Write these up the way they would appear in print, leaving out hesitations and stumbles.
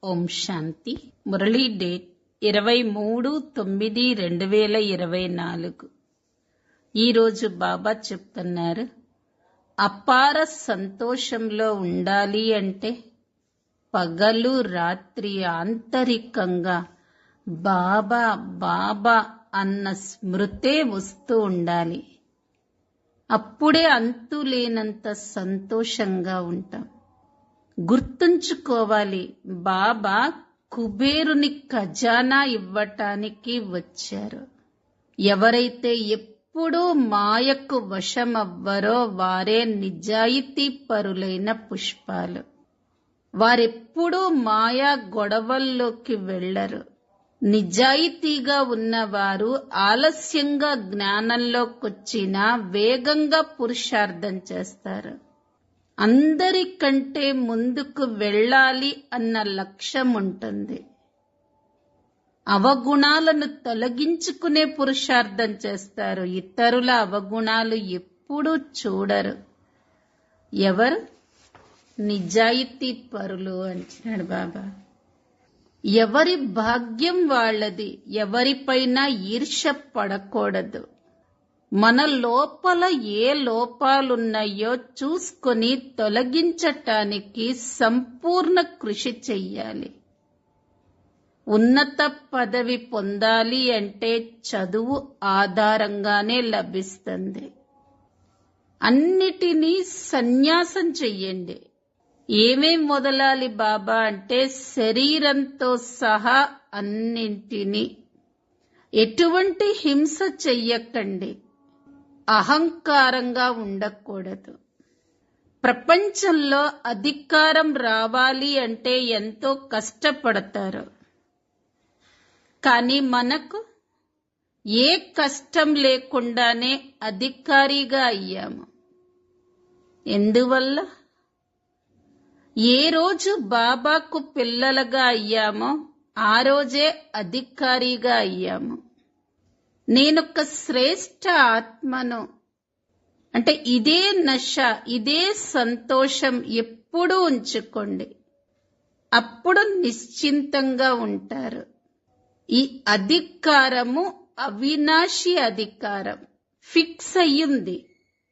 ఓం శాంతి. Murali date 23/9/2024. ఈరోజు బాబా చెప్తున్నారు, అపార సంతోషంలో ఉండాలి అంటే పగలు రాత్రి ఆంతరికంగా బాబా బాబా అన్న స్మృతే వస్తూ ఉండాలి. అప్పుడే అంతులేనంత సంతోషంగా ఉంటాం. గుర్తుంచుకోవాలి, బాబా కుబేరుని ఖజానా ఇవ్వటానికి వచ్చారు. ఎవరైతే ఎప్పుడూ మాయకు వశమవ్వరో వారే నిజాయితీ పరులైన పుష్పాలు. వారెప్పుడూ మాయా గొడవల్లోకి వెళ్లరు. నిజాయితీగా ఉన్నవారు ఆలస్యంగా జ్ఞానంలోకొచ్చినా వేగంగా పురుషార్థం చేస్తారు. అందరికంటే ముందుకు వెళ్ళాలి అన్న లక్ష్యం ఉంటుంది. అవగుణాలను తొలగించుకునే పురుషార్థం చేస్తారు. ఇతరుల అవగుణాలు ఎప్పుడూ చూడరు. ఎవరు నిజాయితీ పరులు అంటున్నాడు బాబా. ఎవరి భాగ్యం వాళ్ళది. ఎవరిపైన ఈర్ష్య పడకూడదు. మన లోపల ఏ లోపాలున్నాయో చూసుకొని తొలగించటానికి సంపూర్ణ కృషి చెయ్యాలి. ఉన్నత పదవి పొందాలి అంటే చదువు ఆధారంగానే లభిస్తుంది. అన్నిటినీ సన్యాసం చెయ్యండి. ఏమేం వదలాలి బాబా అంటే శరీరంతో సహా అన్నింటినీ. ఎటువంటి హింస చెయ్యకండి. అహంకారంగా ఉండకూడదు. ప్రపంచంలో అధికారం రావాలి అంటే ఎంతో కష్టపడతారు. కానీ మనకు ఏ కష్టం లేకుండానే అధికారిగా అయ్యాము. ఎందువల్ల? ఏ రోజు బాబాకు పిల్లలుగా అయ్యామో ఆ రోజే అధికారిగా అయ్యాము. నేనొక శ్రేష్ఠ ఆత్మను అంటే ఇదే నశ, ఇదే సంతోషం ఎప్పుడూ ఉంచుకోండి. అప్పుడు నిశ్చింతంగా ఉంటారు. ఈ అధికారము అవినాశి అధికారం. ఫిక్స్ అయ్యింది.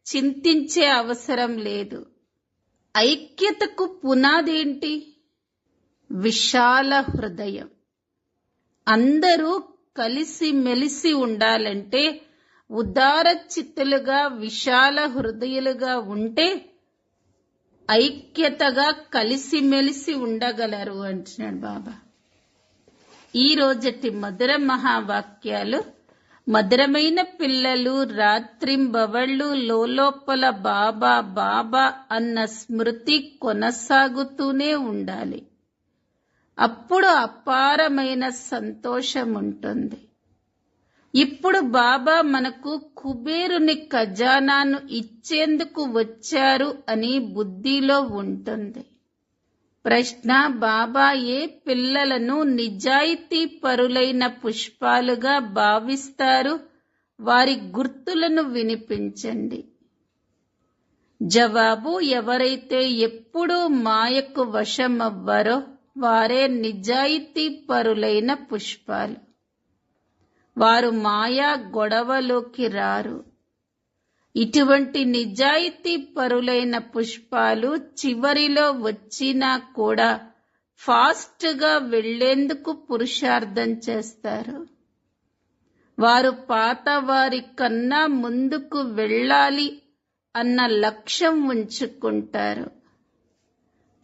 చింతించే అవసరం లేదు. ఐక్యతకు పునాదేంటి? విశాల హృదయం. అందరూ కలిసి మెలిసి ఉండాలంటే ఉదార చిత్తులుగా విశాల హృదయులుగా ఉంటే ఐక్యతగా కలిసిమెలిసి ఉండగలరు అంటున్నాడు బాబా. ఈ రోజటి మధుర మహావాక్యాలు. మధురమైన పిల్లలు రాత్రింబవళ్ళు లోపల బాబా బాబా అన్న స్మృతి కొనసాగుతూనే ఉండాలి. అప్పుడు అపారమైన సంతోషం ఉంటుంది. ఇప్పుడు బాబా మనకు కుబేరుని ఖజానాను ఇచ్చేందుకు వచ్చారు అని బుద్ధిలో ఉంటుంది. ప్రశ్న: బాబా ఏ పిల్లలను నిజాయితీ పరులైన పుష్పాలుగా భావిస్తారు? వారి గుర్తులను వినిపించండి. జవాబు: ఎవరైతే ఎప్పుడూ మాయకు వశమవ్వరో వారే నిజాయితీ పరులైన పుష్పాలు. వారు మాయా గొడవలోకి రారు. ఇటువంటి నిజాయితీ పరులైన పుష్పాలు చివరిలో వచ్చినా కూడా ఫాస్ట్గా వెళ్లేందుకు పురుషార్థం చేస్తారు. వారు పాత వారి కన్నా ముందుకు వెళ్ళాలి అన్న లక్ష్యం ఉంచుకుంటారు.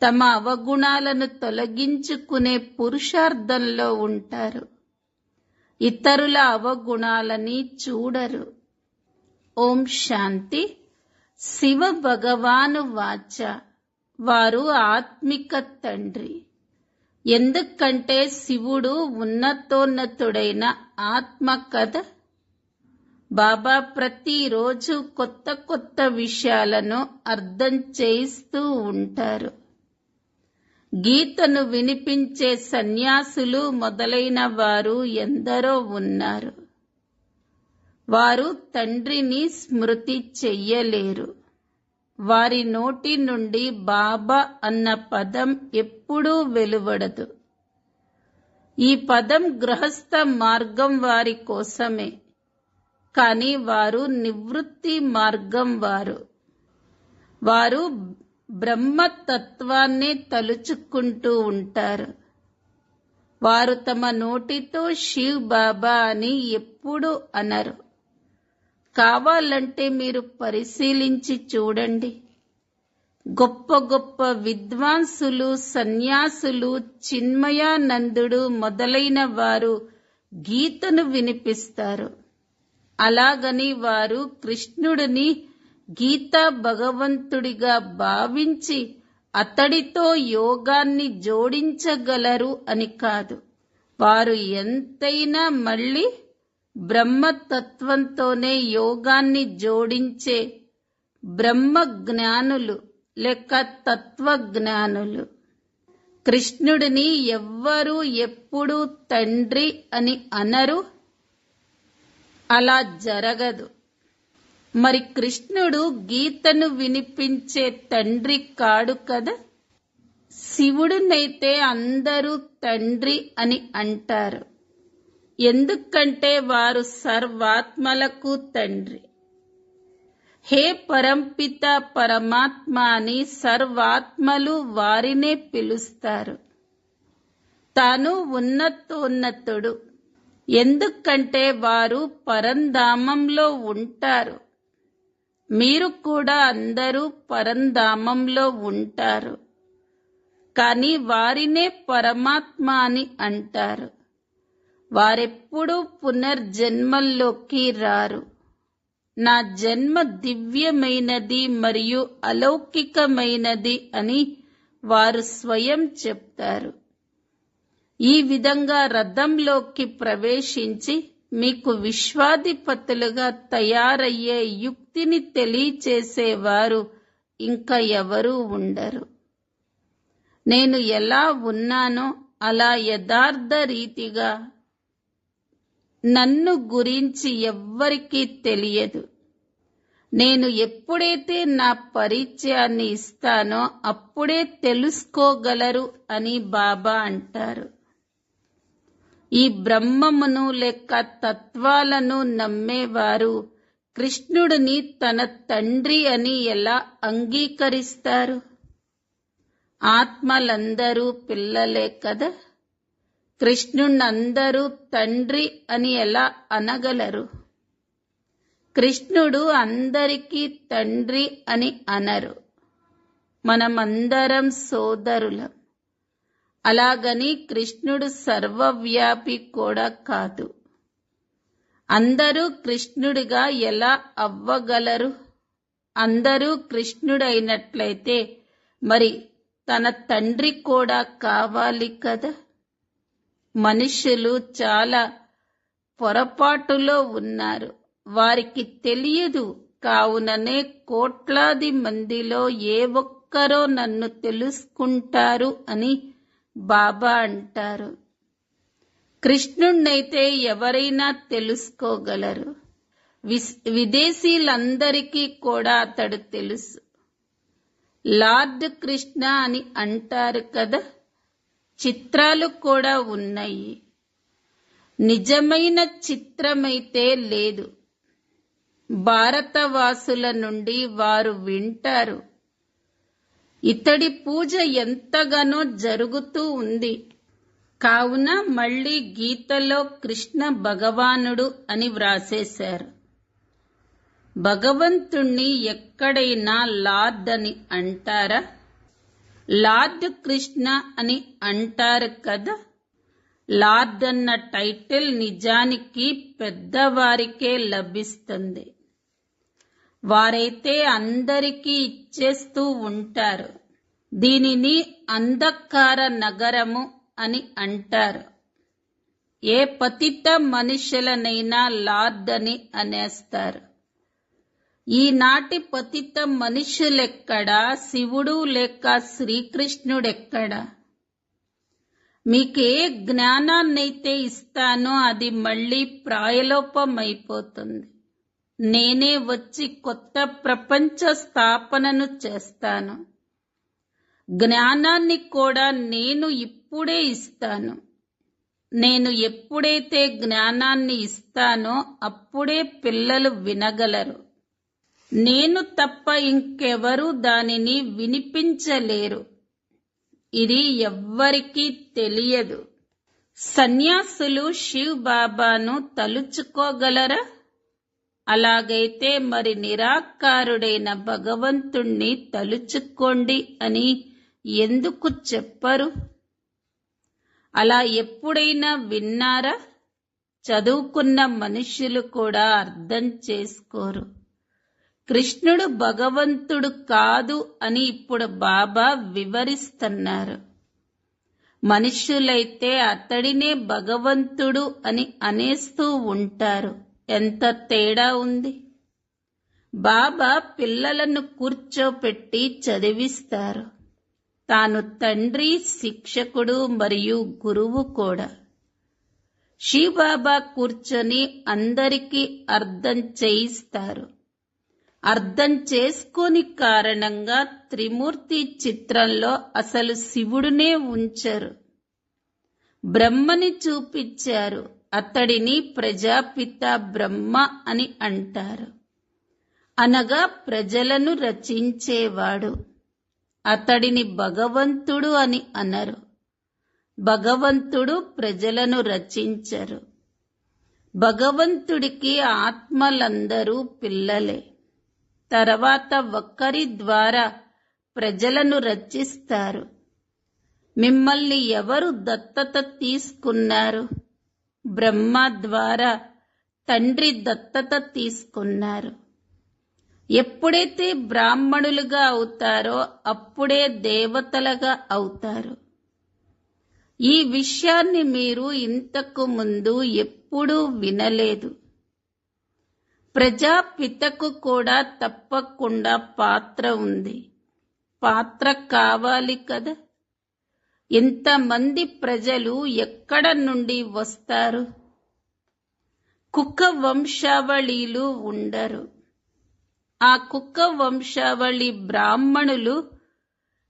తమ అవగుణాలను తొలగించుకునే పురుషార్థంలో ఉంటారు. ఇతరుల అవగుణాలని చూడరు. ఓం శాంతి. శివ భగవాను వాచ. వారు ఆత్మిక తండ్రి. ఎందుకంటే శివుడు ఉన్నతోన్నతుడైన ఆత్మ కదా. బాబా ప్రతిరోజు కొత్త కొత్త విషయాలను అర్థం చేయిస్తూ ఉంటారు. గీతను వినిపించే సన్యాసులు మొదలైన వారు ఎందరో ఉన్నారు. వారు తండ్రిని స్మృతి చెయ్యలేరు. వారి నోటి నుండి బాబా అన్న పదం ఎప్పుడూ వెలువడదు. ఈ పదం గృహస్థ మార్గం వారి కోసమే, కానీ వారు నివృత్తి మార్గం వారు. వారు బ్రహ్మతత్వాన్ని తలుచుకుంటూ ఉంటారు. వారు తమ నోటితో శివ్ బాబా అని ఎప్పుడూ అనరు. కావాలంటే మీరు పరిశీలించి చూడండి. గొప్ప గొప్ప విద్వాంసులు, సన్యాసులు, చిన్మయానందుడు మొదలైన వారు గీతను వినిపిస్తారు. అలాగని వారు కృష్ణుడిని గీతా భగవంతుడిగా భావించి అతడితో యోగాన్ని జోడించగలరు అని కాదు. వారు ఎంతైనా మళ్ళీ బ్రహ్మతత్వంతోనే యోగాన్ని జోడించే బ్రహ్మ జ్ఞానులు లేక తత్వజ్ఞానులు. కృష్ణుడిని ఎవ్వరూ ఎప్పుడూ తండ్రి అని అనరు. అలా జరగదు. మరి కృష్ణుడు గీతను వినిపించే తండ్రి కాడు కదా. శివుడినైతే అందరూ తండ్రి అని అంటారు. ఎందుకంటే వారు సర్వాత్మలకు తండ్రి. హే పరంపిత పరమాత్మ అని సర్వాత్మలు వారినే పిలుస్తారు. తాను ఉన్నతోన్నతుడు. ఎందుకంటే వారు పరంధామంలో ఉంటారు. మీరు కూడా అందరూ పరంధామంలో ఉంటారు. కానీ వారినే పరమాత్మ అని అంటారు. వారెప్పుడూ పునర్జన్మల్లోకి రారు. నా జన్మ దివ్యమైనది మరియు అలౌకికమైనది అని వారు స్వయం చెప్తారు. ఈ విధంగా రథంలోకి ప్రవేశించి మీకు విశ్వాధిపతులుగా తయారయ్యే యుక్తిని తెలియచేసేవారు ఇంకా ఎవరూ ఉండరు. నేను ఎలా ఉన్నానో అలా యథార్థ రీతిగా నన్ను గురించి ఎవ్వరికీ తెలియదు. నేను ఎప్పుడైతే నా పరిచయాన్ని ఇస్తానో అప్పుడే తెలుసుకోగలరు అని బాబా అంటారు. ఈ బ్రహ్మమును లేక తత్వాలను నమ్మేవారు కృష్ణుడిని తన తండ్రి అని ఎలా అంగీకరిస్తారు? ఆత్మలందరూ పిల్లలే కదా. కృష్ణుణ్ణి అందరూ తండ్రి అని ఎలా అనగలరు? కృష్ణుడు అందరికీ తండ్రి అని అనరు. మనమందరం సోదరులం. అలాగని కృష్ణుడు సర్వవ్యాపి కూడా కాదు. అందరూ కృష్ణుడిగా ఎలా అవ్వగలరు? అందరూ కృష్ణుడైనట్లయితే మరి తన తండ్రి కూడా కావాలి కదా. మనుషులు చాలా పొరపాటులో ఉన్నారు. వారికి తెలియదు. కావుననే కోట్లాది మందిలో ఏ ఒక్కరో నన్ను తెలుసుకుంటారు అని బాబా అంటారు. కృష్ణుణ్ణైతే ఎవరైనా తెలుసుకోగలరు. విదేశీయులందరికీ కూడా అతడు తెలుసు. లార్డ్ కృష్ణ అని అంటారు కదా. చిత్రాలు కూడా ఉన్నాయి. నిజమైన చిత్రమైతే లేదు. భారతవాసుల నుండి వారు వింటారు. ఇతడి పూజ ఎంతగానో జరుగుతూ ఉంది. కావున మళ్ళీ గీతలో కృష్ణ భగవానుడు అని వ్రాసేశారు. భగవంతుణ్ణి ఎక్కడైనా లార్డ్ అని అంటారా? లార్డ్ కృష్ణ అని అంటారు కదా. లార్డ్ అన్న టైటిల్ నిజానికి పెద్దవారికే లభిస్తుంది. వారైతే అందరికీ ఇచ్చేస్తూ ఉంటారు. దీనిని అంధకార నగరము అని అంటారు. ఏ పతిత మనుషులనైనా లార్డ్ అని అనేస్తారు. ఈనాటి పతిత మనుషులెక్కడా? శివుడు లేక శ్రీకృష్ణుడెక్కడా? మీకే జ్ఞానాన్నైతే ఇస్తానో అది మళ్ళీ ప్రాయలోపమైపోతుంది. నేనే వచ్చి కొత్త ప్రపంచ స్థాపనను చేస్తాను. జ్ఞానాన్ని కూడా నేను ఇప్పుడే ఇస్తాను. నేను ఎప్పుడైతే జ్ఞానాన్ని ఇస్తానో అప్పుడే పిల్లలు వినగలరు. నేను తప్ప ఇంకెవరూ దానిని వినిపించలేరు. ఇది ఎవ్వరికీ తెలియదు. సన్యాసులు శివ్ బాబాను తలుచుకోగలరా? అలాగైతే మరి నిరాకారుడైన భగవంతుణ్ణి తలుచుకోండి అని ఎందుకు చెప్పరు? అలా ఎప్పుడైనా విన్నారా? చదువుకున్న మనుష్యులు కూడా అర్థం చేసుకోరు. కృష్ణుడు భగవంతుడు కాదు అని ఇప్పుడు బాబా వివరిస్తున్నారు. మనుష్యులైతే అతడినే భగవంతుడు అని అనేస్తూ ఉంటారు. ఎంత తేడా ఉంది! బాబా పిల్లలను కూర్చోపెట్టి చదివిస్తారు. తాను తండ్రి, శిక్షకుడు మరియు గురువు కూడా. శివబాబా కూర్చొని అందరికీ అర్థం చేయిస్తారు. అర్థం చేసుకోని కారణంగా త్రిమూర్తి చిత్రంలో అసలు శివుడునే ఉంచరు. బ్రహ్మని చూపించారు. అతడిని ప్రజాపిత బ్రహ్మ అని అంటారు. అనగా ప్రజలను రచించేవాడు. అతడిని భగవంతుడు అని అనరు. భగవంతుడు ప్రజలను రచించరు. భగవంతుడికి ఆత్మలందరూ పిల్లలే. తర్వాత ఒక్కరి ద్వారా ప్రజలను రచిస్తారు. మిమ్మల్ని ఎవరు దత్తత తీసుకున్నారు? బ్రహ్మ ద్వారా తండ్రి దత్తత తీసుకున్నారు. ఎప్పుడైతే బ్రాహ్మణులుగా అవుతారో అప్పుడే దేవతలుగా అవుతారు. ఈ విషయాన్ని మీరు ఇంతకు ముందు ఎప్పుడూ వినలేదు. ప్రజాపితకు కూడా తప్పకుండా పాత్ర ఉంది. పాత్ర కావాలి కదా. ఇంతమంది ప్రజలు ఎక్కడ నుండి వస్తారు? కుక్క వంశావళిలు ఉండరు. ఆ కుక్క వంశావళి బ్రాహ్మణులు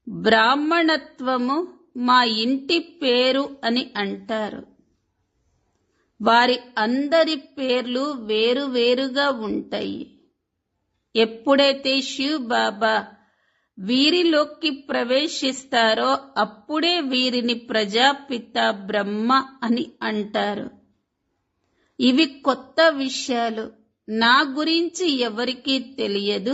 బ్రాహ్మణత్వము మా ఇంటి పేరు అని అంటారు. వారి అందరి పేర్లు వేరువేరుగా ఉంటాయి. ఎప్పుడైతే శివ్ బాబా వీరిలోకి ప్రవేశిస్తారో అప్పుడే వీరిని ప్రజాపిత బ్రహ్మ అని అంటారు. ఇవి కొత్త విషయాలు. నా గురించి ఎవరికీ తెలియదు.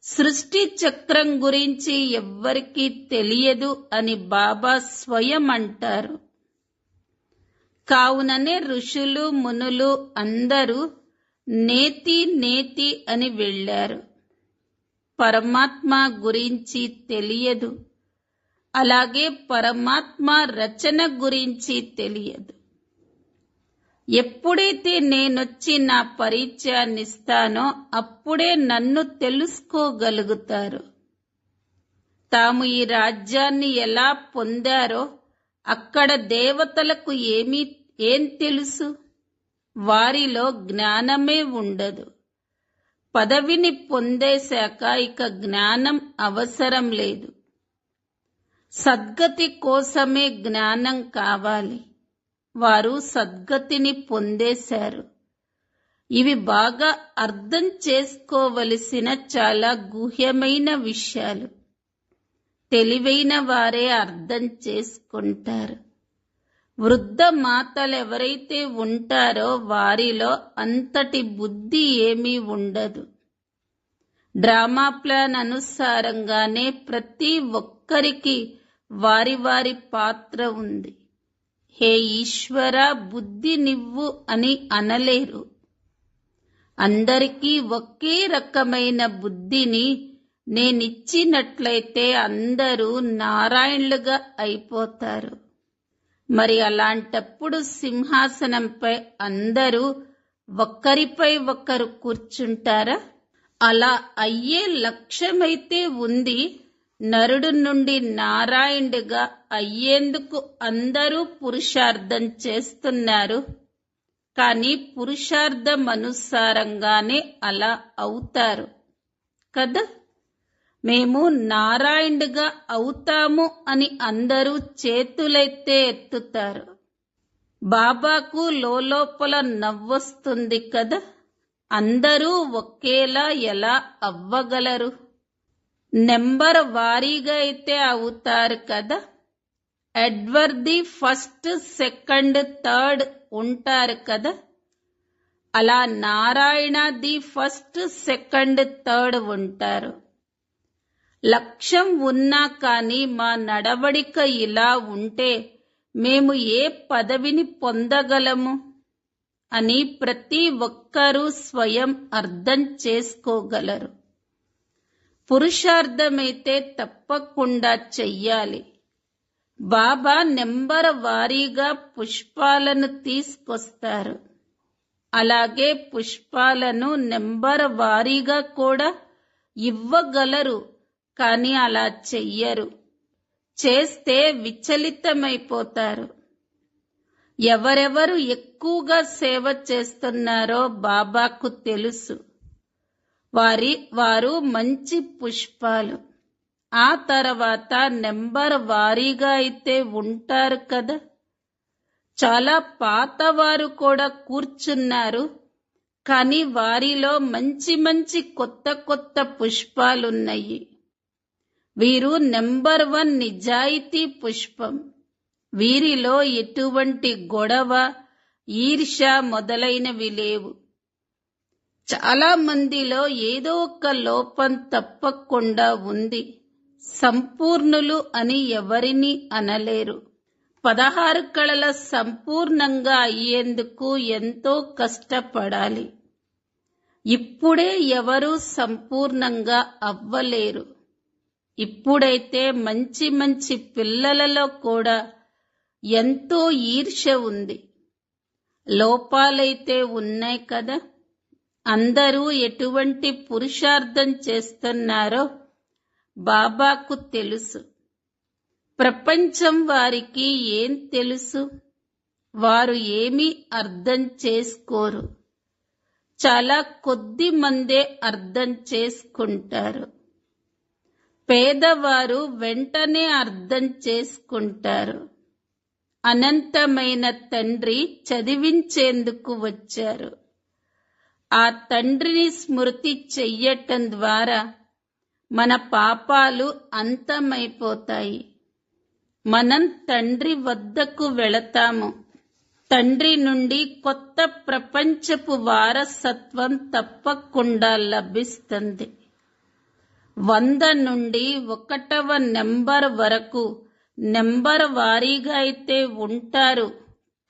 సృష్టి చక్రం గురించి ఎవ్వరికీ తెలియదు అని బాబా స్వయం అంటారు. కావుననే ఋషులు, మునులు అందరూ నేతి నేతి అని వెళ్ళారు. పరమాత్మ గురించి తెలియదు. అలాగే పరమాత్మ రచన గురించి తెలియదు. ఎప్పుడైతే నేనొచ్చి నా పరిచయాన్నిస్తానో అప్పుడే నన్ను తెలుసుకోగలుగుతారు. తాము ఈ రాజ్యాన్ని ఎలా పొందారో అక్కడ దేవతలకు ఏం తెలుసు? వారిలో జ్ఞానమే ఉండదు. పదవిని పొందేశాక ఇక జ్ఞానం అవసరం లేదు. సద్గతి కోసమే జ్ఞానం కావాలి. వారు సద్గతిని పొందేశారు. ఇవి బాగా అర్థం చేసుకోవలసిన చాలా గుహ్యమైన విషయాలు. తెలివైన వారే అర్థం చేసుకుంటారు. వృద్ధ మాతలు ఎవరైతే ఉంటారో వారిలో అంతటి బుద్ధి ఏమీ ఉండదు. డ్రామా ప్లాన్ అనుసారంగానే ప్రతి ఒక్కరికి వారి వారి పాత్ర ఉంది. హే ఈశ్వర, బుద్ధి నివ్వు అని అనలేరు. అందరికీ ఒకే రకమైన బుద్ధిని నేనిచ్చినట్లయితే అందరూ నారాయణులుగా అయిపోతారు. మరి అలాంటప్పుడు సింహాసనంపై అందరూ ఒక్కరిపై ఒకరు కూర్చుంటారా? అలా అయ్యే లక్ష్యమైతే ఉంది. నరుడు నుండి నారాయణుడిగా అయ్యేందుకు అందరూ పురుషార్థం చేస్తున్నారు. కానీ పురుషార్థం అనుసారంగానే అలా అవుతారు కదా. మేము నారాయణుడిగా అవుతాము అని అందరూ చేతులైతే ఎత్తుతారు. బాబాకు లోపల నవ్వొస్తుంది కదా. అందరూ ఒకేలా ఎలా అవ్వగలరు? నెంబర్ వారీగా అయితే అవుతారు కదా. ఎడ్వర్ది ఫస్ట్, సెకండ్, థర్డ్ ఉంటారు కదా. అలా నారాయణది ఫస్ట్, సెకండ్, థర్డ్ ఉంటారు. లక్ష్యం ఉన్నా కానీ మా నడవడిక ఇలా ఉంటే మేము ఏ పదవిని పొందగలము అని ప్రతి ఒక్కరూ స్వయం అర్థం చేసుకోగలరు. పురుషార్థమైతే తప్పకుండా చెయ్యాలి. బాబా నెంబర్ వారీగా పుష్పాలను తీసుకొస్తారు. అలాగే పుష్పాలను నెంబర్ వారీగా కూడా ఇవ్వగలరు, కానీ అలా చెయ్యరు. చేస్తే విచలితమైపోతారు. ఎవరెవరు ఎక్కువగా సేవ చేస్తున్నారో బాబాకు తెలుసు. వారు మంచి పుష్పాలు. ఆ తర్వాత నెంబర్ వారీగా అయితే ఉంటారు కదా. చాలా పాతవారు కూడా కూర్చున్నారు, కానీ వారిలో మంచి మంచి కొత్త కొత్త పుష్పాలున్నాయి. వీరు నెంబర్ 1 నిజాయితీ పుష్పం. వీరిలో ఎటువంటి గొడవ, ఈర్ష్య మొదలైనవి లేవు. చాలా మందిలో ఏదో ఒక లోపం తప్పకుండా ఉంది. సంపూర్ణులు అని ఎవరిని అనలేరు. 16 కళల సంపూర్ణంగా అయ్యేందుకు ఎంతో కష్టపడాలి. ఇప్పుడే ఎవరూ సంపూర్ణంగా అవ్వలేరు. ఇప్పుడైతే మంచి మంచి పిల్లలలో కూడా ఎంతో ఈర్ష్య ఉంది. లోపాలైతే ఉన్నాయి కదా. అందరూ ఎటువంటి పురుషార్థం చేస్తున్నారో బాబాకు తెలుసు. ప్రపంచం వారికి ఏం తెలుసు? వారు ఏమీ అర్థం చేసుకోరు. చాలా కొద్ది మందే అర్థం చేసుకుంటారు. పేదవారు వెంటనే అర్థం చేసుకుంటారు. అనంతమైన తండ్రి చదివించేందుకు వచ్చారు. ఆ తండ్రిని స్మృతి చెయ్యటం ద్వారా మన పాపాలు అంతమైపోతాయి. మనం తండ్రి వద్దకు వెళతాము. తండ్రి నుండి కొత్త ప్రపంచపు వారసత్వం తప్పకుండా లభిస్తుంది. 100 నుండి 1వ నెంబర్ వరకు నెంబర్ వారీగా అయితే ఉంటారు,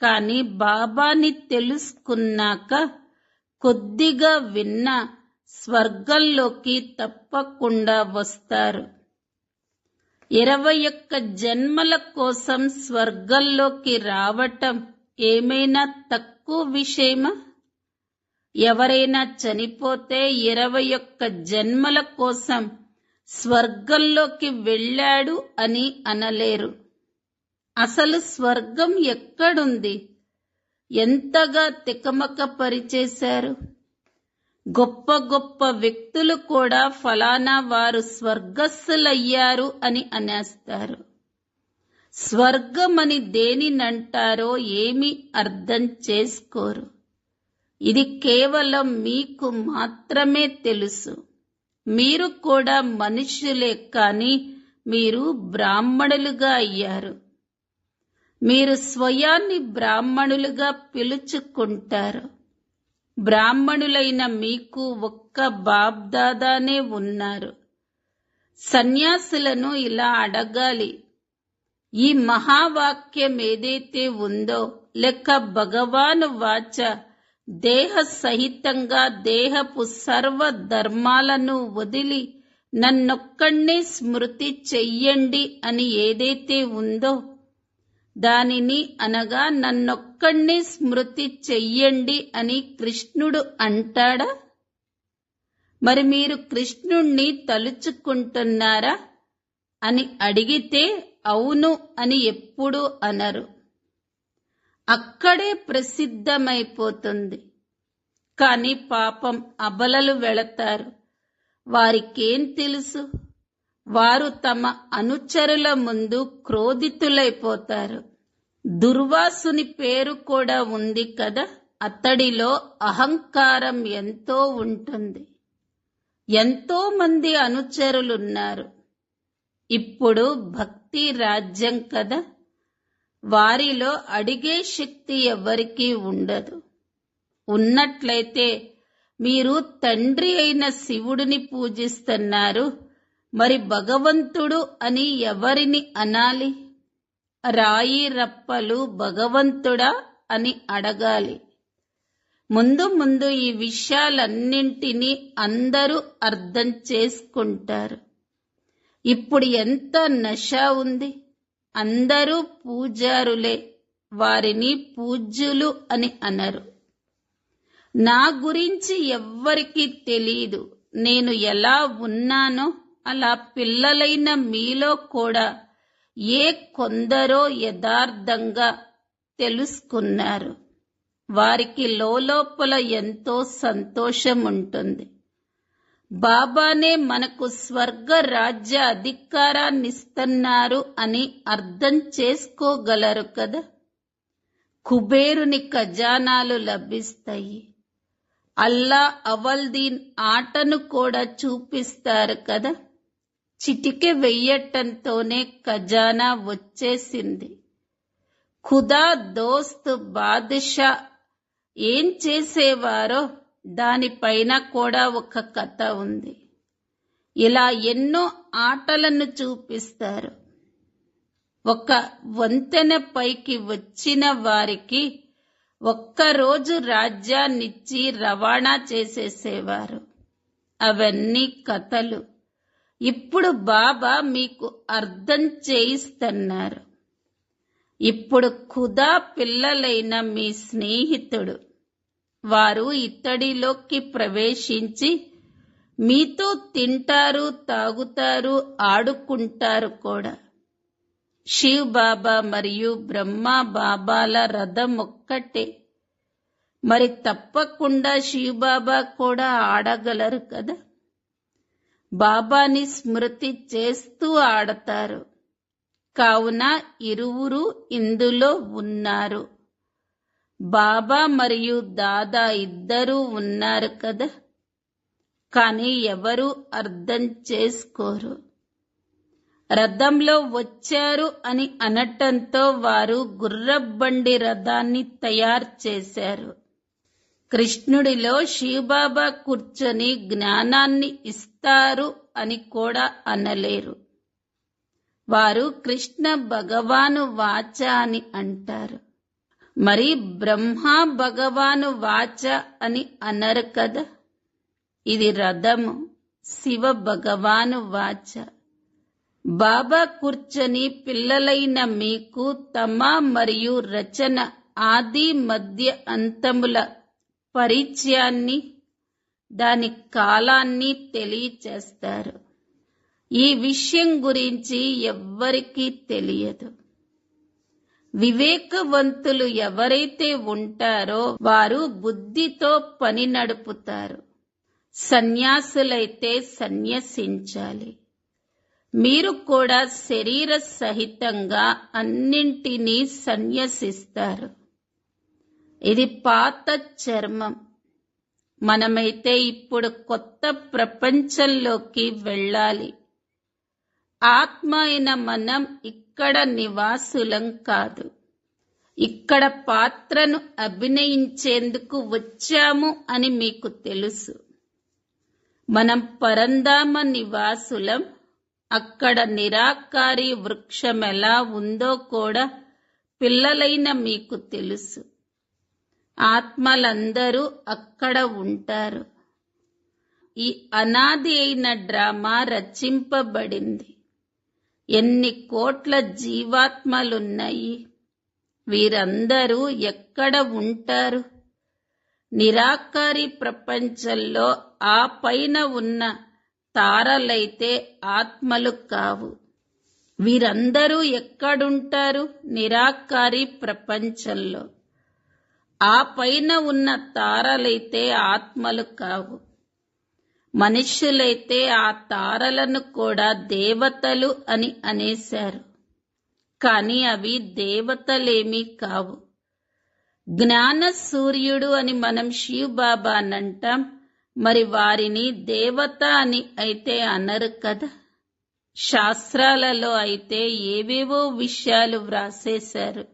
కానీ బాబాని తెలుసుకున్నాక కొద్దిగా విన్నా స్వర్గంలోకి తప్పకుండా వస్తారు. 21 జన్మల కోసం స్వర్గంలోకి రావటం ఏమైనా తక్కువ విషయమా? ఎవరైనా చనిపోతే 21 జన్మల కోసం స్వర్గంలోకి వెళ్ళాడు అని అనలేరు. అసలు స్వర్గం ఎక్కడుంది? ఎంతగా తికమక పరిచేశారు. గొప్ప గొప్ప వ్యక్తులు కూడా ఫలానా వారు స్వర్గస్థులయ్యారు అని అనేస్తారు. స్వర్గమని దేనినంటారో ఏమీ అర్థం చేసుకోరు. ఇది కేవలం మీకు మాత్రమే తెలుసు. మీరు కూడా మనుష్యులే, కానీ మీరు బ్రాహ్మణులుగా అయ్యారు. మీరు స్వయాన్ని బ్రాహ్మణులుగా పిలుచుకుంటారు. బ్రాహ్మణులైన మీకు ఒక్క బాబ్దాదానే ఉన్నారు. సన్యాసులను ఇలా అడగాలి, ఈ మహావాక్యం ఏదైతే ఉందో, లేక భగవాను వాచ దేహ సహితంగా దేహపు సర్వ ధర్మాలను వదిలి నన్నొక్కడే స్మృతి చెయ్యండి అని ఏదైతే ఉందో, దానిని అనగా నన్నొక్కడే స్మృతి చెయ్యండి అని కృష్ణుడు అంటాడా? మరి మీరు కృష్ణుణ్ణి తలుచుకుంటున్నారా అని అడిగితే అవును అని ఎప్పుడూ అనరు. అక్కడే ప్రసిద్ధమైపోతుంది. కాని పాపం అబలలు వెళతారు. వారికేం తెలుసు? వారు తమ అనుచరుల ముందు క్రోధితులైపోతారు. దుర్వాసుని పేరు కూడా ఉంది కదా. అతడిలో అహంకారం ఎంతో ఉంటుంది. ఎంతో మంది అనుచరులున్నారు. ఇప్పుడు భక్తి రాజ్యం కదా. వారిలో అడిగే శక్తి ఎవరికీ ఉండదు. ఉన్నట్లయితే మీరు తండ్రి అయిన శివుడిని పూజిస్తున్నారు, మరి భగవంతుడు అని ఎవరిని అనాలి? రాయి రప్పలు భగవంతుడా అని అడగాలి. ముందు ముందు ఈ విషయాలన్నింటినీ అందరూ అర్థం చేసుకుంటారు. ఇప్పుడు ఎంత నశ ఉంది. అందరూ పూజారులే, వారిని పూజ్యులు అని అనరు. నా గురించి ఎవ్వరికీ తెలీదు. నేను ఎలా ఉన్నానో అలా పిల్లలైన మీలో కూడా ఏ కొందరో యథార్థంగా తెలుసుకున్నారు. వారికి లోలోపల ఎంతో సంతోషం ఉంటుంది. బాబానే మనకు స్వర్గ రాజ్య అధికారాన్నిస్తున్నారు అని అర్థం చేసుకోగలరు కదా. కుబేరుని ఖజానాలు లభిస్తాయి. అల్లా అవల్దీన్ ఆటను కూడా చూపిస్తారు కదా. చిటికె వెయ్యటంతోనే ఖజానా వచ్చేసింది. ఖుదా దోస్త్ బాద్షా ఏం చేసేవారో దానిపైన కూడా ఒక కథ ఉంది. ఇలా ఎన్నో ఆటలను చూపిస్తారు. ఒక వంతెన పైకి వచ్చిన వారికి ఒక్కరోజు రాజ్యాన్నిచ్చి రవాణా చేసేసేవారు. అవన్నీ కథలు. ఇప్పుడు బాబా మీకు అర్థం చేయిస్తున్నారు. ఇప్పుడు ఖుదా పిల్లలైన మీ స్నేహితుడు. వారు ఇతడిలోకి ప్రవేశించి మీతో తింటారు, తాగుతారు, ఆడుకుంటారు కూడా. శివ్ బాబా మరియు బ్రహ్మా బాబాల రథం ఒక్కటే. మరి తప్పకుండా శివ్ బాబా కూడా ఆడగలరు కదా. బాబాని స్మృతి చేస్తూ ఆడతారు. కావున ఇరువురు ఇందులో ఉన్నారు. బాబా మరియు దాదా ఇద్దరూ ఉన్నారు కదా. కానీ ఎవరు అర్థం చేసుకోరు. రథంలో వచ్చారు అని అనటంతో వారు గుర్రబండి రథాన్ని తయారు చేశారు. కృష్ణుడిలో శివబాబా కూర్చొని జ్ఞానాన్ని ఇస్తారు అని కూడా అనలేరు. వారు కృష్ణ భగవాను వాచ అని అంటారు. మరి బ్రహ్మా భగవాను వాచ అని అనరు కదా. ఇది రథము, శివ భగవాను వాచ. బాబా కూర్చొని పిల్లలైన మీకు తమ మరియు రచన ఆది మధ్య అంతముల పరిచయాన్ని, దాని కాలాన్ని తెలియచేస్తారు. ఈ విషయం గురించి ఎవ్వరికీ తెలియదు. వివేకవంతులు ఎవరైతే ఉంటారో వారు బుద్ధితో పని నడుపుతారు. సన్యాసులైతే సన్యసించాలి. మీరు కూడా శరీర సహితంగా అన్నింటినీ సన్యసిస్తారు. ఇది పాత చర్మం. మనమైతే ఇప్పుడు కొత్త ప్రపంచంలోకి వెళ్ళాలి. ఆత్మ అయిన మనం ఇక్కడ నివాసులం కాదు. ఇక్కడ పాత్రను అభినయించేందుకు వచ్చాము అని మీకు తెలుసు. మనం పరంధామ నివాసులం. అక్కడ నిరాకారి వృక్షం ఎలా ఉందో కూడా పిల్లలైన మీకు తెలుసు. ఆత్మలందరూ అక్కడ ఉంటారు. ఈ అనాది అయిన డ్రామా రచింపబడింది. ఎన్ని కోట్ల జీవాత్మలున్నాయి. వీరందరూ ఎక్కడ ఉంటారు? నిరాకారి ప్రపంచంలో ఆ పైన ఉన్న తారలైతే ఆత్మలు కావు. వీరందరూ ఎక్కడుంటారు? నిరాకారి ప్రపంచంలో. ఆ పైన ఉన్న తారలైతే ఆత్మలు కావు. మనుష్యులైతే ఆ తారలను కూడా దేవతలు అని అనేశారు. కానీ అవి దేవతలేమీ కావు. జ్ఞాన సూర్యుడు అని మనం శివ్ బాబానంటాం. మరి వారిని దేవత అని అయితే అనరు కదా. శాస్త్రాలలో అయితే ఏవేవో విషయాలు వ్రాసేశారు.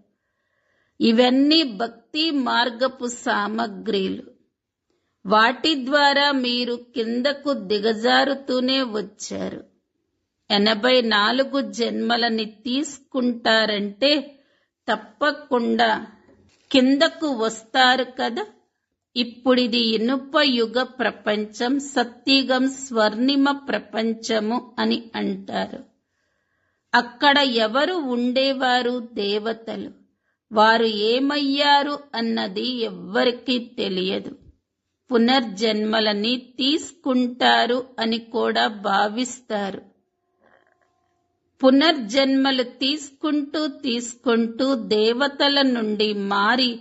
ఇవన్నీ భక్తి మార్గపు సామగ్రిలు. వాటి ద్వారా మీరు కిందకు దిగజారుతూనే వచ్చారు. 84 జన్మలని తీసుకుంటారంటే తప్పకుండా కిందకు వస్తారు కదా. ఇప్పుడిది ఇనుప యుగ ప్రపంచం, సత్యుగం స్వర్ణిమ ప్రపంచము అని అంటారు. అక్కడ ఎవరు ఉండేవారు? దేవతలు. వారు ఏమయ్యారు అన్నది ఎవ్వరికీ తెలియదు. పునర్జన్మలని తీసుకుంటారు అని కూడా భావిస్తారు. పునర్జన్మలు తీసుకుంటూ దేవతల నుండి మారి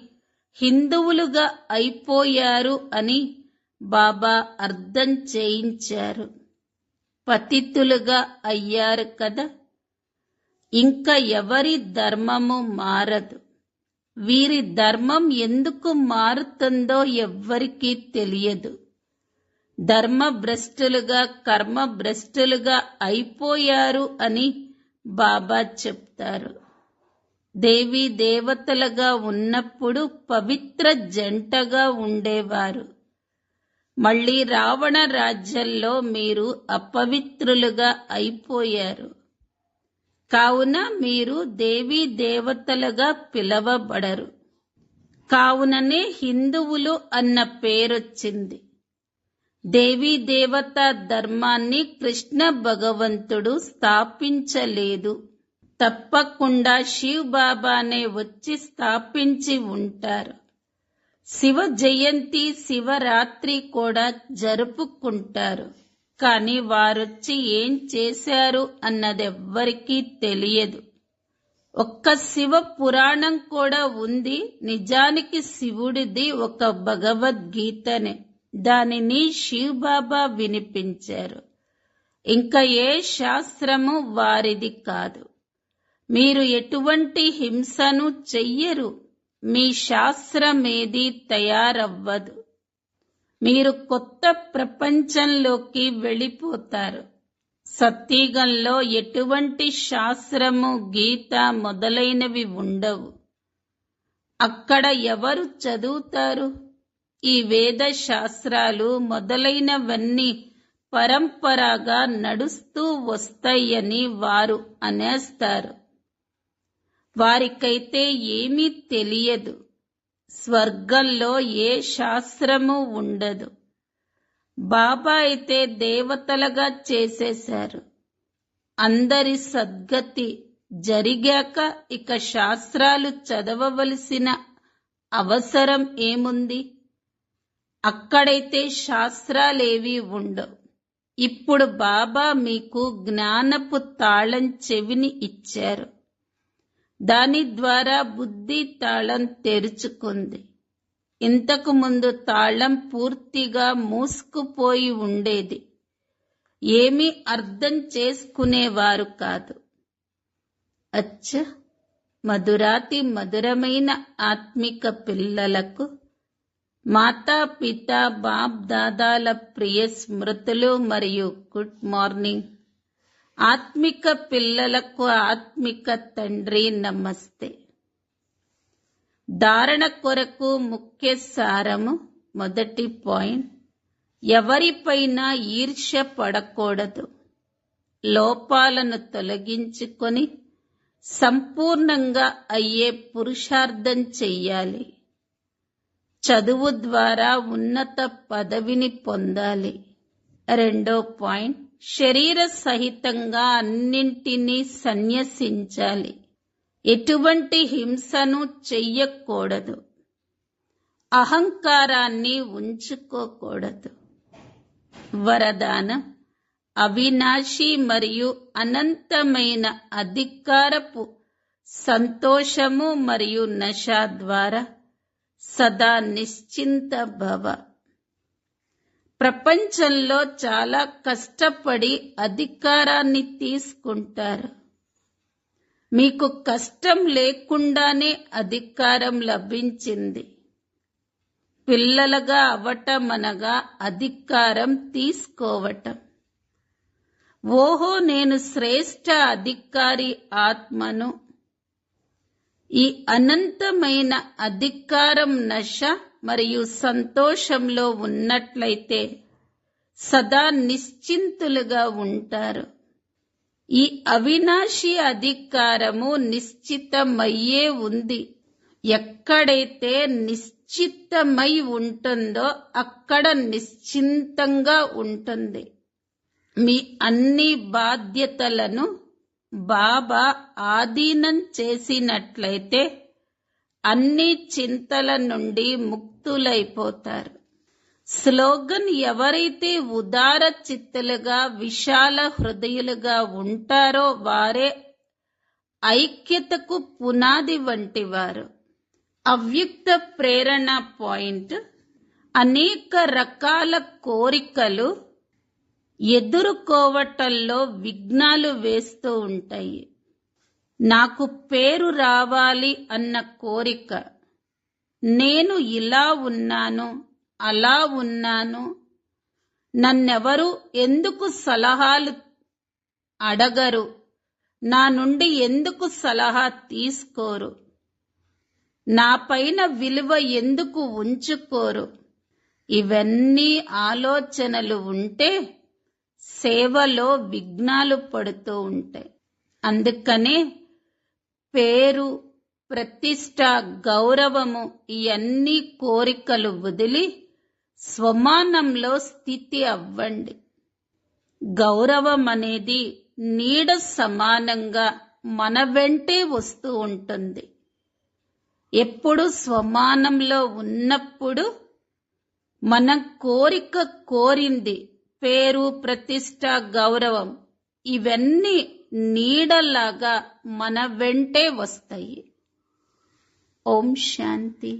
హిందువులుగా అయిపోయారు అని బాబా అర్థం చేయించారు. పతితులుగా అయ్యారు కదా. ఇంకా ఎవరి ధర్మము మారదు. వీరి ధర్మం ఎందుకు మారుతుందో ఎవ్వరికీ తెలియదు. ధర్మభ్రష్టులుగా కర్మభ్రష్టులుగా అయిపోయారు అని బాబా చెప్తారు. దేవీ దేవతలుగా ఉన్నప్పుడు పవిత్ర జంటగా ఉండేవారు. మళ్ళీ రావణ రాజ్యంలో మీరు అపవిత్రులుగా అయిపోయారు. కావున మీరు దేవీ దేవతలుగా పిలవబడరు. కావుననే హిందువులు అన్న పేరొచ్చింది. దేవీ దేవత ధర్మాన్ని కృష్ణ భగవంతుడు స్థాపించలేదు. తప్పకుండా శివ్ బాబానే వచ్చి స్థాపించి ఉంటారు. శివ జయంతి శివరాత్రి కూడా జరుపుకుంటారు. కానీ వారొచ్చి ఏం చేశారు అన్నదెవ్వరికీ తెలియదు. ఒక్క శివ పురాణం కూడా ఉంది. నిజానికి శివుడిది ఒక భగవద్గీతనే. దానిని శివ్ బాబా వినిపించారు. ఇంకా ఏ శాస్త్రము వారిది కాదు. మీరు ఎటువంటి హింసను చెయ్యరు. మీ శాస్త్రమేది తయారవ్వదు. మీరు కొత్త ప్రపంచంలోకి వెళ్ళిపోతారు. సత్యుగంలో ఎటువంటి శాస్త్రము గీత మొదలైనవి ఉండవు. అక్కడ ఎవరు చదువుతారు? ఈ వేద శాస్త్రాలు మొదలైనవన్నీ పరంపరగా నడుస్తూ వస్తాయని వారు అనేస్తారు. వారికైతే ఏమీ తెలియదు. స్వర్గంలో ఏ శాస్త్రము ఉండదు. బాబా అయితే దేవతలుగా చేసేశారు. అందరి సద్గతి జరిగాక ఇక శాస్త్రాలు చదవవలసిన అవసరం ఏముంది? అక్కడైతే శాస్త్రాలేవీ ఉండవు. ఇప్పుడు బాబా మీకు జ్ఞానపు తాళం చెవిని ఇచ్చారు. దాని ద్వారా బుద్ధి తాళం తెరుచుకుంది. ఇంతకు ముందు తాళం పూర్తిగా మూసుకుపోయి ఉండేది. ఏమీ అర్థం చేసుకునేవారు కాదు. అచ్చ, మధురాతి మధురమైన ఆత్మిక పిల్లలకు మాతాపిత బాప్ దాదాల ప్రియ స్మృతులు మరియు గుడ్ మార్నింగ్. ఆత్మిక పిల్లలకు ఆత్మిక తండ్రి నమస్తే. ధారణ కొరకు ముఖ్య సారము. మొదటి పాయింట్, ఎవరిపైన ఈర్ష్య పడకూడదు. లోపాలను తొలగించుకొని సంపూర్ణంగా అయ్యే పురుషార్థం చెయ్యాలి. చదువు ద్వారా ఉన్నత పదవిని పొందాలి. రెండో పాయింట్, శరీర సహితంగా అన్నింటినీ సన్యసించాలి. ఎటువంటి హింసను చెయ్యకూడదు. అహంకారాన్ని ఉంచుకోకూడదు. వరదానం, అవినాశి మరియు అనంతమైన అధికారపు సంతోషము మరియు నశ ద్వారా సదా నిశ్చింత భవ. ప్రపంచంలో చాలా కష్టపడి అధికారాన్ని తీసుకుంటారు. మీకు కష్టం లేకుండానే అధికారం లభించింది. పిల్లలుగా అవటం అనగా అధికారం తీసుకోవటం. ఓహో, నేను శ్రేష్ఠ అధికారి ఆత్మను. ఈ అనంతమైన అధికారం నశ మరియు సంతోషంలో ఉన్నట్లయితే సదా నిశ్చింతులుగా ఉంటారు. ఈ అవినాశి అధికారము నిశ్చితమయ్యే ఉంది. ఎక్కడైతే నిశ్చితమై ఉంటుందో అక్కడ నిశ్చింతంగా ఉంటుంది. మీ అన్ని బాధ్యతలను బాబా ఆధీనం చేసినట్లయితే అన్ని చింతల నుండి ముక్తులైపోతారు. స్లోగన్: ఎవరైతే ఉదార చిత్తులుగా విశాల హృదయులుగా ఉంటారో వారే ఐక్యతకు పునాది వంటివారు. అవ్యక్త ప్రేరణ పాయింట్: అనేక రకాల కోరికలు ఎదుర్కోవటంలో విఘ్నాలు వేస్తూ ఉంటాయి. నాకు పేరు రావాలి అన్న కోరిక, నేను ఇలా ఉన్నాను, అలా ఉన్నాను, నన్నెవరు ఎందుకు సలహాలు అడగరు, నా నుండి ఎందుకు సలహా తీసుకోరు, నా పైన విలువ ఎందుకు ఉంచుకోరు, ఇవన్నీ ఆలోచనలు ఉంటే సేవలో విఘ్నాలు పడుతూ ఉంటాయి. అందుకనే పేరు, ప్రతిష్ట, గౌరవము ఇవన్నీ కోరికలు వదిలి స్వమానంలో స్థితి అవ్వండి. గౌరవం అనేది నీడ సమానంగా మన వెంటే వస్తూ ఉంటుంది. ఎప్పుడు స్వమానంలో ఉన్నప్పుడు మన కోరిక కోరింది పేరు, ప్రతిష్ట, గౌరవం ఇవన్నీ నీడలాగా మన వెంటే వస్తాయి. ఓం శాంతి.